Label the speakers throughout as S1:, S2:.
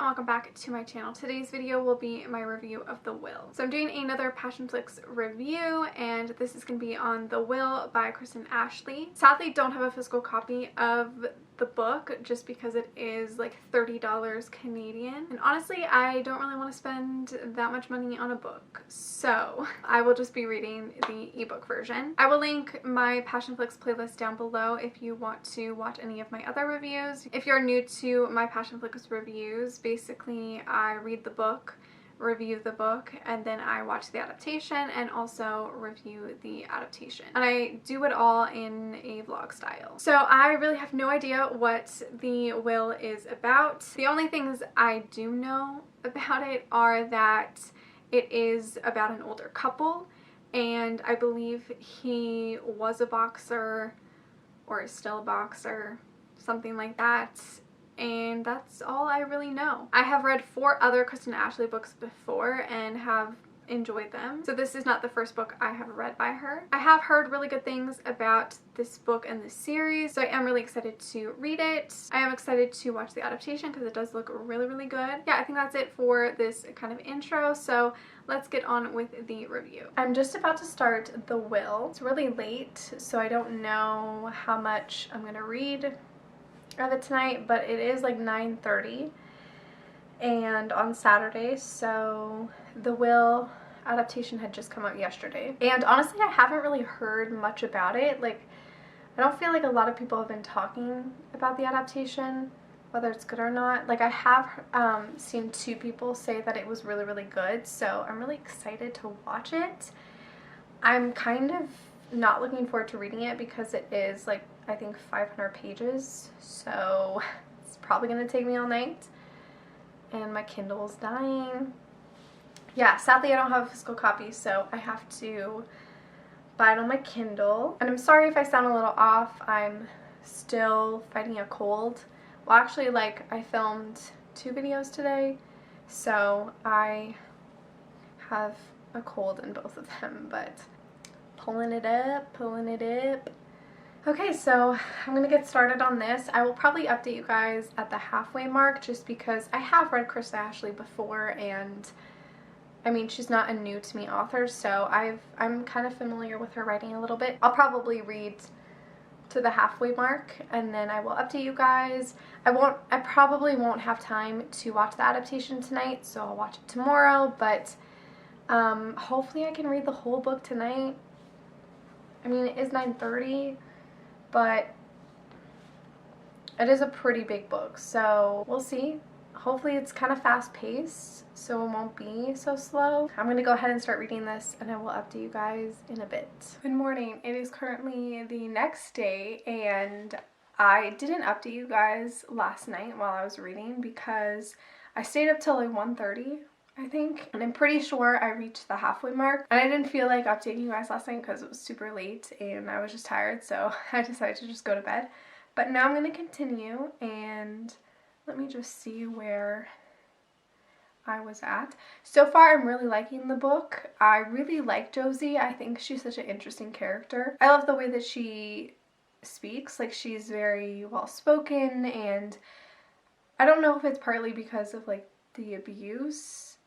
S1: and welcome back to my channel. Today's video will be my review of The Will. So I'm doing another Passionflix review, and this is going to be on The Will by Kristen Ashley. Sadly, don't have a physical copy of the book just because it is like $30 Canadian, and honestly I don't really want to spend that much money on a book, so I will just be reading the ebook version. I will link my Passionflix playlist down below if you want to watch any of my other reviews. If you're new to my Passionflix reviews, basically I read the book, review the book, and then I watch the adaptation and also review the adaptation, and I do it all in a vlog style. So I really have no idea what The Will is about. The only things I do know about it are that it is about an older couple, and I believe he was a boxer or is still a boxer, something like that. And that's all I really know. I have read 4 other Kristen Ashley books before and have enjoyed them, so this is not the first book I have read by her. I have heard really good things about this book and this series, so I am really excited to read it. I am excited to watch the adaptation because it does look really, really good. Yeah, I think that's it for this kind of intro, so let's get on with the review. I'm just about to start The Will. It's really late, so I don't know how much I'm gonna read of it tonight, but it is like 9:30 and on Saturday, so The Will adaptation had just come out yesterday, and honestly I haven't really heard much about it. Like, I don't feel like a lot of people have been talking about the adaptation, whether it's good or not. Like, I have seen 2 people say that it was really, really good, so I'm really excited to watch it. I'm kind of not looking forward to reading it because it is like, I think, 500 pages, so it's probably gonna take me all night, and my Kindle's dying. Yeah, sadly I don't have a physical copy, so I have to buy it on my Kindle. And I'm sorry if I sound a little off. I'm still fighting a cold. Well, actually, like, I filmed 2 videos today, so I have a cold in both of them, but pulling it up, pulling it up. Okay, so I'm gonna get started on this. I will probably update you guys at the halfway mark just because I have read Kristen Ashley before, and I mean, she's not a new to me author, so I'm kind of familiar with her writing a little bit. I'll probably read to the halfway mark and then I will update you guys. I probably won't have time to watch the adaptation tonight, so I'll watch it tomorrow, but hopefully I can read the whole book tonight. I mean, it is 9:30, but it is a pretty big book, so we'll see. Hopefully it's kind of fast-paced, so it won't be so slow. I'm going to go ahead and start reading this, and I will update you guys in a bit. Good morning. It is currently the next day, and I didn't update you guys last night while I was reading because I stayed up till like 1:30, I think, and I'm pretty sure I reached the halfway mark, and I didn't feel like updating you guys last night because it was super late and I was just tired, so I decided to just go to bed. But now I'm going to continue, and let me just see where I was at. So far I'm really liking the book. I really like Josie. I think she's such an interesting character. I love the way that she speaks. Like, she's very well spoken, and I don't know if it's partly because of like the abuse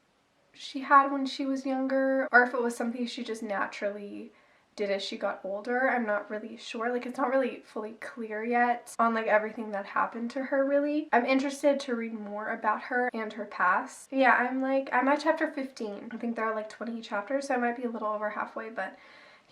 S1: she had when she was younger, or if it was something she just naturally did as she got older. I'm not really sure. Like, it's not really fully clear yet on like everything that happened to her, really. I'm interested to read more about her and her past. Yeah, I'm at chapter 15. I think there are like 20 chapters, so I might be a little over halfway, but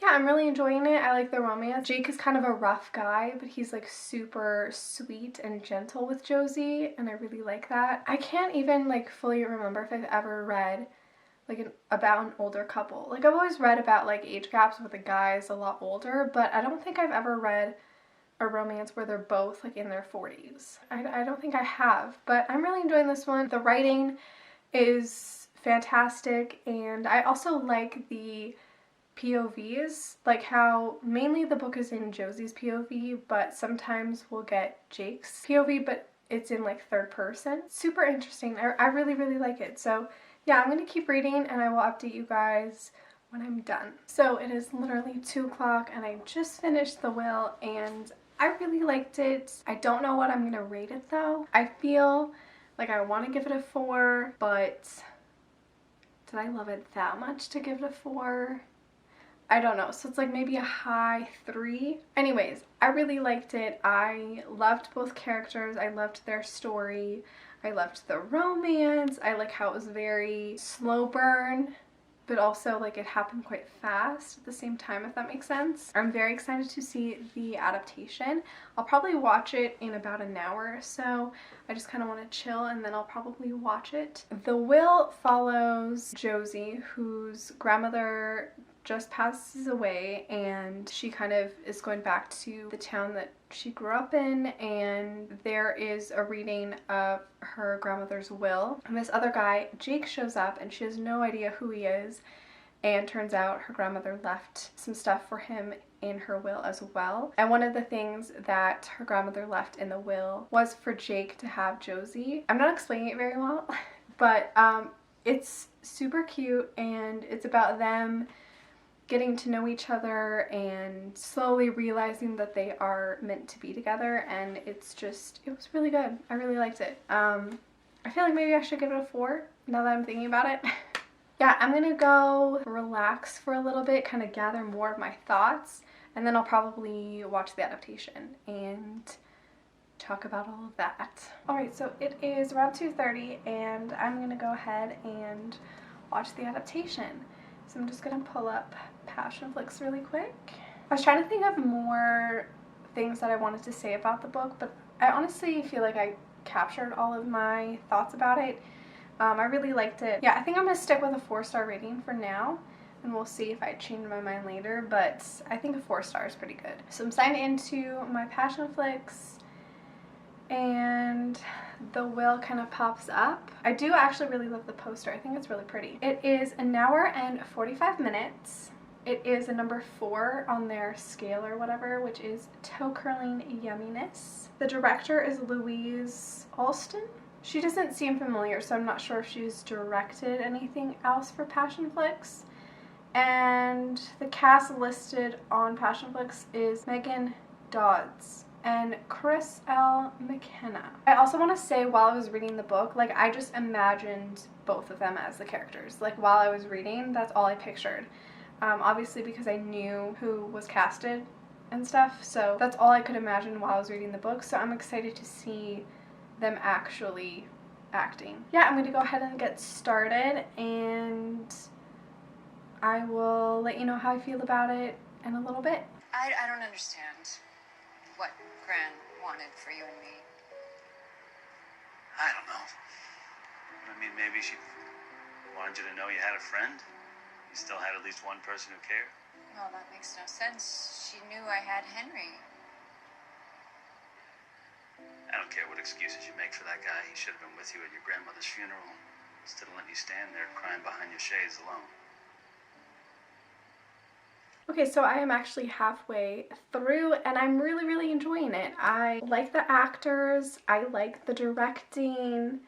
S1: yeah, I'm really enjoying it. I like the romance. Jake is kind of a rough guy, but he's like super sweet and gentle with Josie, and I really like that. I can't even like fully remember if I've ever read like about an older couple. Like, I've always read about like age gaps where the guy's a lot older, but I don't think I've ever read a romance where they're both like in their 40s. I don't think I have, but I'm really enjoying this one. The writing is fantastic, and I also like the POVs, like how mainly the book is in Josie's POV, but sometimes we'll get Jake's POV, but it's in like 3rd person. Super interesting. I really, really like it. So yeah, I'm going to keep reading, and I will update you guys when I'm done. So it is literally 2 o'clock, and I just finished The Will, and I really liked it. I don't know what I'm going to rate it though. I feel Like, I want to give it a 4, but did I love it that much to give it a 4? I don't know. So it's like maybe a high 3. Anyways, I really liked it. I loved both characters. I loved their story. I loved the romance. I like how it was very slow burn, but also like it happened quite fast at the same time, if that makes sense. I'm very excited to see the adaptation. I'll probably watch it in about an hour or so. I just kind of want to chill and then I'll probably watch it. The Will follows Josie, whose grandmother just passes away, and she kind of is going back to the town that she grew up in, and there is a reading of her grandmother's will. And this other guy, Jake, shows up and she has no idea who he is, and turns out her grandmother left some stuff for him in her will as well. And one of the things that her grandmother left in the will was for Jake to have Josie. I'm not explaining it very well, but it's super cute, and it's about them getting to know each other and slowly realizing that they are meant to be together, and it was really good. I really liked it. I feel like maybe I should give it a 4 now that I'm thinking about it. Yeah, I'm gonna go relax for a little bit, kind of gather more of my thoughts, and then I'll probably watch the adaptation and talk about all of that. Alright, so it is around 2:30 and I'm gonna go ahead and watch the adaptation. So I'm just gonna pull up Passionflix really quick. I was trying to think of more things that I wanted to say about the book, but I honestly feel like I captured all of my thoughts about it. I really liked it. Yeah, I think I'm gonna stick with a 4-star rating for now, and we'll see if I change my mind later, but I think a 4-star is pretty good. So I'm signed into my Passionflix, and the will kind of pops up. I do actually really love the poster. I think it's really pretty. It is an hour and 45 minutes. It is a number 4 on their scale or whatever, which is toe curling yumminess. The director is Louise Alston. She doesn't seem familiar, so I'm not sure if she's directed anything else for Passionflix. And the cast listed on Passionflix is Megan Dodds and Chris L. McKenna. I also want to say, while I was reading the book, like, I just imagined both of them as the characters. Like, while I was reading, that's all I pictured. Obviously because I knew who was casted and stuff, so that's all I could imagine while I was reading the book, so I'm excited to see them actually acting. Yeah, I'm going to go ahead and get started, and I will let you know how I feel about it in a little bit.
S2: I don't understand what Gran wanted for you and me.
S3: I don't know. I mean, maybe she wanted you to know you had a friend. You still had at least one person who cared.
S2: Well, that makes no sense. She knew I had Henry.
S3: I don't care what excuses you make for that guy. He should have been with you at your grandmother's funeral instead of letting you stand there crying behind your shades alone.
S1: Okay, so I am actually halfway through and I'm really, really enjoying it. I like the actors. I like the directing.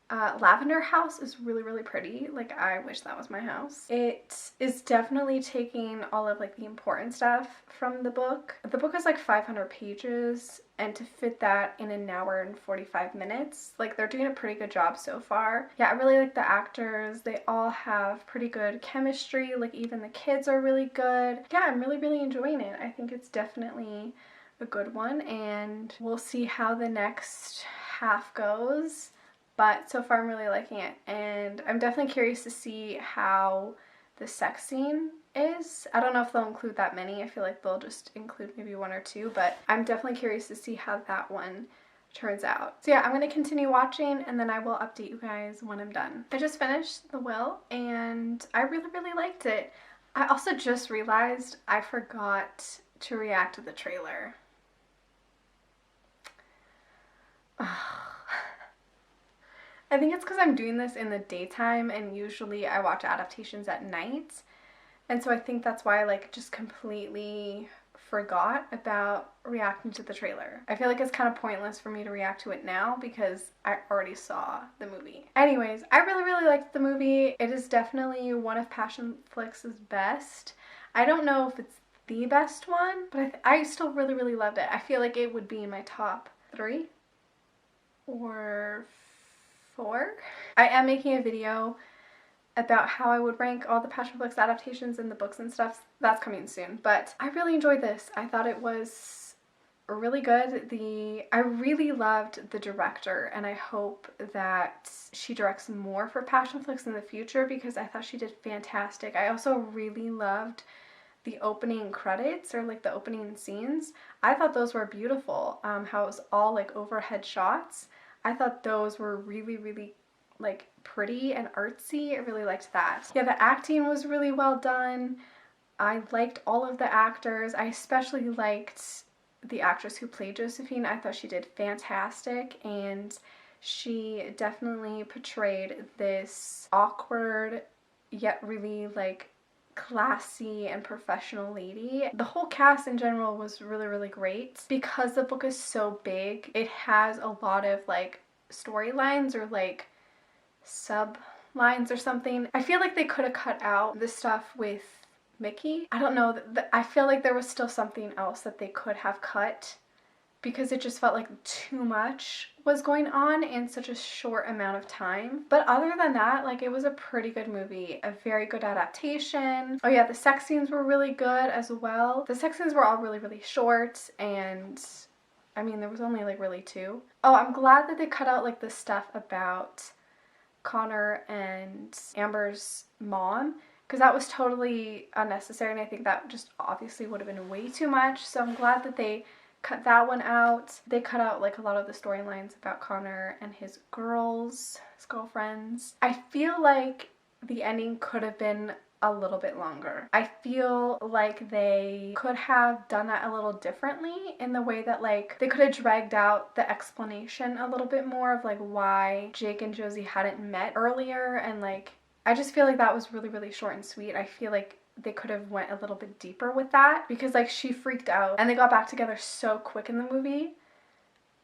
S1: Lavender House is really, really pretty. Like, I wish that was my house. It is definitely taking all of like the important stuff from the book. The book is like 500 pages, and to fit that in an hour and 45 minutes, like, they're doing a pretty good job so far. Yeah, I really like the actors. They all have pretty good chemistry. Like, even the kids are really good. Yeah, I'm really, really enjoying it. I think it's definitely a good one, and we'll see how the next half goes. But so far I'm really liking it, and I'm definitely curious to see how the sex scene is. I don't know if they'll include that many. I feel like they'll just include maybe 1 or 2, but I'm definitely curious to see how that one turns out. So yeah, I'm going to continue watching, and then I will update you guys when I'm done. I just finished The Will, and I really, really liked it. I also just realized I forgot to react to the trailer. I think it's because I'm doing this in the daytime, and usually I watch adaptations at night, and so I think that's why I like just completely forgot about reacting to the trailer. I feel like it's kind of pointless for me to react to it now because I already saw the movie. Anyways, I really, really liked the movie. It is definitely one of Passionflix's best. I don't know if it's the best one, but I still really, really loved it. I feel like it would be in my top 3 or 4. I am making a video about how I would rank all the Passionflix adaptations in the books and stuff. That's coming soon, but I really enjoyed this. I thought it was really good. I really loved the director, and I hope that she directs more for Passionflix in the future because I thought she did fantastic. I also really loved the opening credits, or like the opening scenes. I thought those were beautiful. How it was all like overhead shots. I thought those were really like pretty and artsy. I really liked that. Yeah, the acting was really well done. I liked all of the actors. I especially liked the actress who played Josephine. I thought she did fantastic, and she definitely portrayed this awkward yet really like classy and professional lady. The whole cast in general was really great. Because the book is so big, it has a lot of like storylines or like sublines or something. I feel like they could have cut out the stuff with Mickey. I don't know, I feel like there was still something else that they could have cut because it just felt like too much was going on in such a short amount of time. But other than that, like, it was a pretty good movie, a very good adaptation. Oh yeah, the sex scenes were really good as well. The sex scenes were all really short, and I mean, there was only like really 2. Oh, I'm glad that they cut out like the stuff about Connor and Amber's mom, because that was totally unnecessary, and I think that just obviously would have been way too much. So I'm glad that they cut that one out. They cut out like a lot of the storylines about Connor and his girlfriends. I feel like the ending could have been a little bit longer. I feel like they could have done that a little differently in the way that like they could have dragged out the explanation a little bit more of like why Jake and Josie hadn't met earlier, and like I just feel like that was really short and sweet. I feel like they could have went a little bit deeper with that because like she freaked out and they got back together so quick in the movie.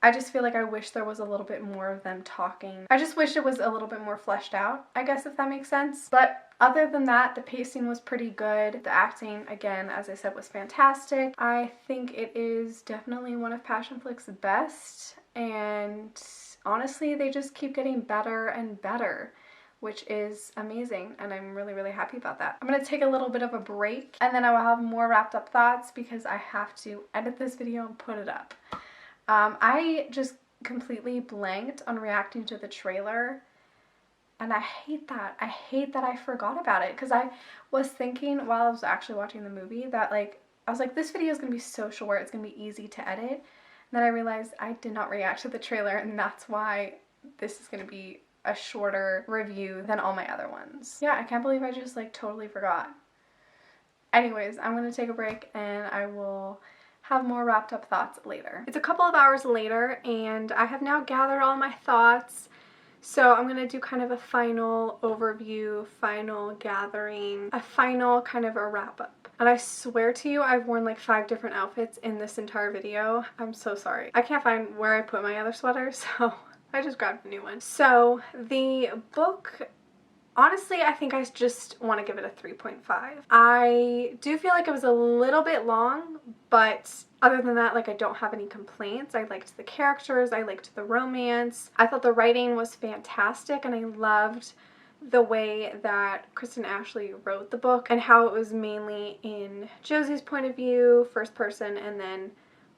S1: I just feel like I wish there was a little bit more of them talking. I just wish it was a little bit more fleshed out, I guess, if that makes sense. But other than that, the pacing was pretty good. The acting, again, as I said, was fantastic. I think it is definitely one of Passionflix's best, and honestly, they just keep getting better and better, which is amazing, and I'm really happy about that. I'm gonna take a little bit of a break, and then I will have more wrapped up thoughts because I have to edit this video and put it up. I just completely blanked on reacting to the trailer, and I hate that. I hate that I forgot about it, because I was thinking while I was actually watching the movie that like, I was like, this video is gonna be so short, it's gonna be easy to edit. And then I realized I did not react to the trailer, and that's why this is gonna be a shorter review than all my other ones. Yeah, I can't believe I just like totally forgot. Anyways, I'm gonna take a break and I will have more wrapped up thoughts later. It's a couple of hours later and I have now gathered all my thoughts. So I'm gonna do kind of a final overview, final gathering, a final kind of a wrap up. And I swear to you, I've worn like 5 different outfits in this entire video. I'm so sorry. I can't find where I put my other sweater, so I just grabbed a new one. So the book, honestly, I think I just want to give it a 3.5. I do feel like it was a little bit long, but other than that, like, I don't have any complaints. I liked the characters, I liked the romance. I thought the writing was fantastic, and I loved the way that Kristen Ashley wrote the book and how it was mainly in Josie's point of view, first person, and then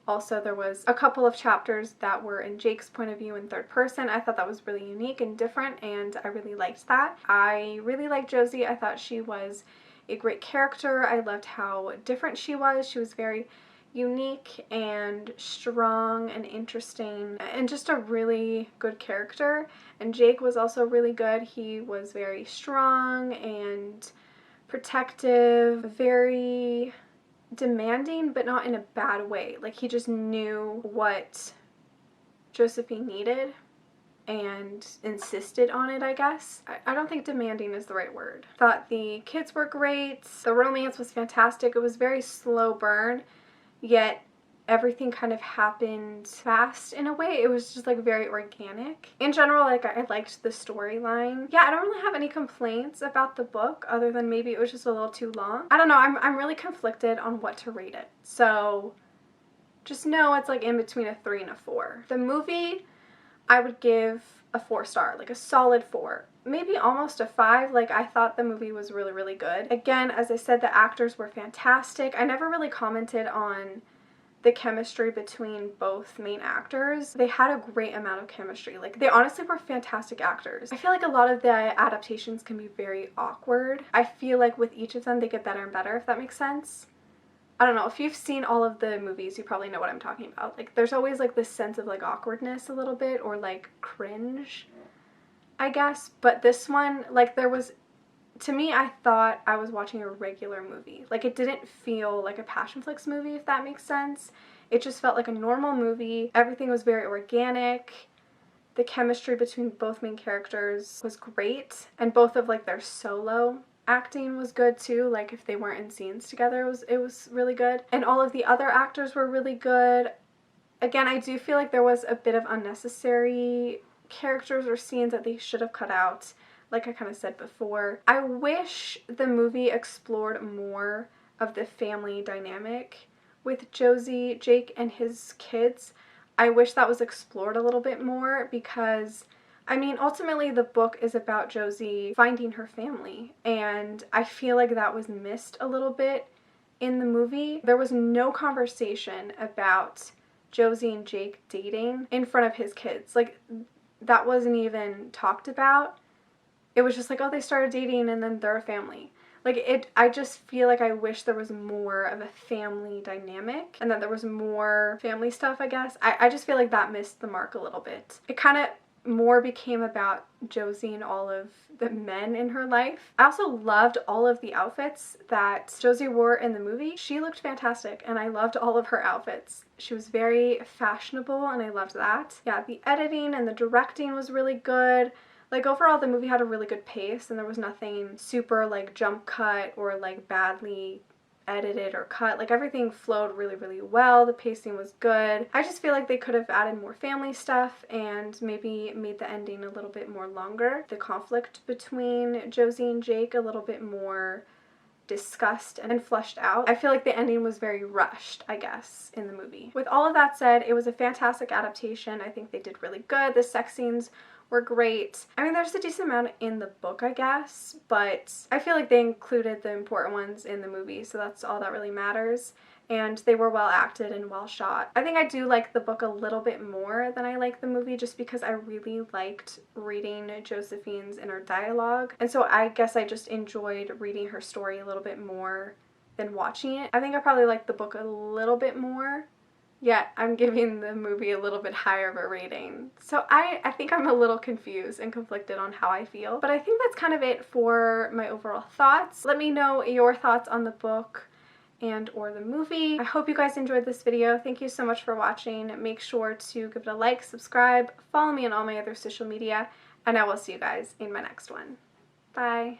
S1: also there was a couple of chapters that were in Jake's point of view in third person. I thought that was really unique and different, and I really liked that. I really liked Josie. I thought she was a great character. I loved how different she was. She was very unique and strong and interesting and just a really good character. And Jake was also really good. He was very strong and protective, very demanding, but not in a bad way. Like, he just knew what Josephine needed and insisted on it, I guess. I don't think demanding is the right word. Thought the kids were great. The romance was fantastic. It was very slow burn, yet everything kind of happened fast in a way. It was just like very organic. In general, like, I liked the storyline. Yeah, I don't really have any complaints about the book other than maybe it was just a little too long. I don't know, I'm really conflicted on what to rate it. So just know it's like in between a 3 and a 4. The movie, I would give a 4-star, like a solid 4. Maybe almost a 5. Like, I thought the movie was really, really good. Again, as I said, the actors were fantastic. I never really commented on the chemistry between both main actors. They had a great amount of chemistry. Like, they honestly were fantastic actors. I feel like a lot of the adaptations can be very awkward. I feel like with each of them, they get better and better, if that makes sense. I don't know, if you've seen all of the movies, you probably know what I'm talking about. Like, there's always, like, this sense of, like, awkwardness a little bit, or, like, cringe, I guess. But this one, like, there was, to me, I thought I was watching a regular movie. Like, it didn't feel like a Passionflix movie, if that makes sense. It just felt like a normal movie. Everything was very organic. The chemistry between both main characters was great, and both of, like, their solo acting was good too. Like, if they weren't in scenes together, it was really good. And all of the other actors were really good. Again, I do feel like there was a bit of unnecessary characters or scenes that they should have cut out, like I kind of said before. I wish the movie explored more of the family dynamic with Josie, Jake, and his kids. I wish that was explored a little bit more, because I mean, ultimately the book is about Josie finding her family, and I feel like that was missed a little bit in the movie. There was no conversation about Josie and Jake dating in front of his kids. Like, that wasn't even talked about. It was just like, oh, they started dating and then they're a family. Like, I just feel like I wish there was more of a family dynamic, and that there was more family stuff, I guess. I just feel like that missed the mark a little bit. It kind of more became about Josie and all of the men in her life. I also loved all of the outfits that Josie wore in the movie. She looked fantastic, and I loved all of her outfits. She was very fashionable, and I loved that. Yeah, the editing and the directing was really good. Like, overall, the movie had a really good pace, and there was nothing super, like, jump cut or, like, badly edited or cut. Like, everything flowed really, really well. The pacing was good. I just feel like they could have added more family stuff and maybe made the ending a little bit more longer. The conflict between Josie and Jake a little bit more discussed and fleshed out. I feel like the ending was very rushed, I guess, in the movie. With all of that said, it was a fantastic adaptation. I think they did really good. The sex scenes were great. I mean, there's a decent amount in the book, I guess, but I feel like they included the important ones in the movie, so that's all that really matters. And they were well acted and well shot. I think I do like the book a little bit more than I like the movie, just because I really liked reading Josephine's inner dialogue. And so I guess I just enjoyed reading her story a little bit more than watching it. I think I probably liked the book a little bit more, yet I'm giving the movie a little bit higher of a rating. So I think I'm a little confused and conflicted on how I feel. But I think that's kind of it for my overall thoughts. Let me know your thoughts on the book and or the movie. I hope you guys enjoyed this video. Thank you so much for watching. Make sure to give it a like, subscribe, follow me on all my other social media, and I will see you guys in my next one. Bye.